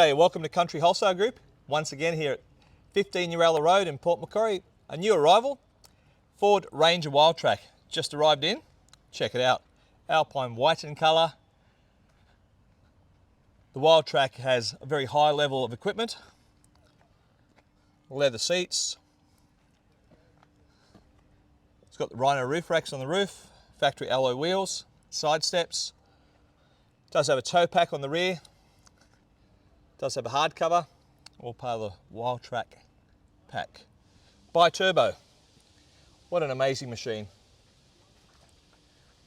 Hey, welcome to Country Wholesale Group. Once again here at 15 Uralla Road in Port Macquarie. A new arrival, Ford Ranger Wildtrak. Just arrived in. Check it out. Alpine white in colour. The Wildtrak has a very high level of equipment. Leather seats. It's got the Rhino roof racks on the roof. Factory alloy wheels. Side steps. Does have a tow pack on the rear. Does have a hard cover, all part of the Wildtrak pack. Bi-turbo. What an amazing machine.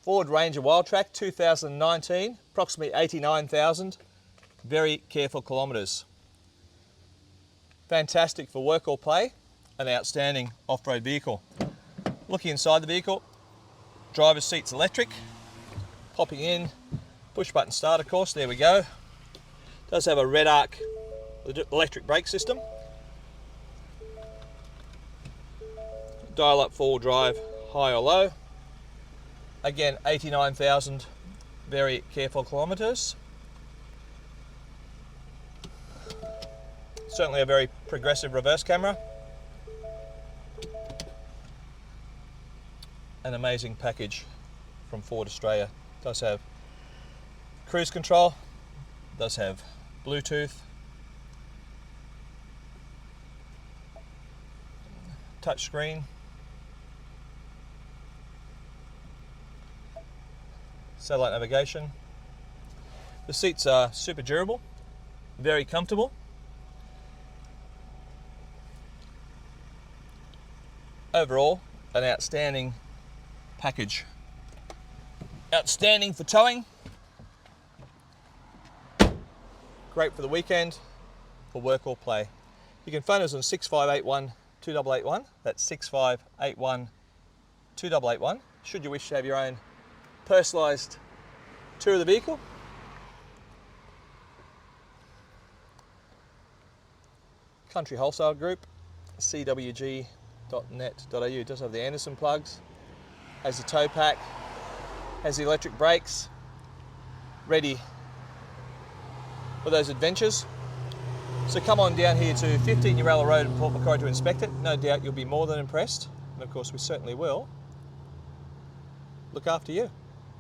Ford Ranger Wildtrak 2019, approximately 89,000 very careful kilometres. Fantastic for work or play, an outstanding off-road vehicle. Looking inside the vehicle, driver's seat's electric. Popping in, push button start of course, there we go. Does have a red arc electric brake system. Dial up 4-wheel drive, high or low. Again, 89,000 very careful kilometres. Certainly a very progressive reverse camera. An amazing package from Ford Australia. Does have cruise control, does have Bluetooth, touch screen, satellite navigation. The seats are super durable, very comfortable. Overall, an outstanding package. Outstanding for towing. Great for the weekend, for work or play. You can phone us on 6581 2881. That's 6581 2881. Should you wish to have your own personalised tour of the vehicle. Country Wholesale Group, cwg.net.au. Does have the Anderson plugs, has the tow pack, has the electric brakes, ready for those adventures. So come on down here to 15 Uralla Road in Port Macquarie to inspect it. No doubt you'll be more than impressed, and of course we certainly will look after you.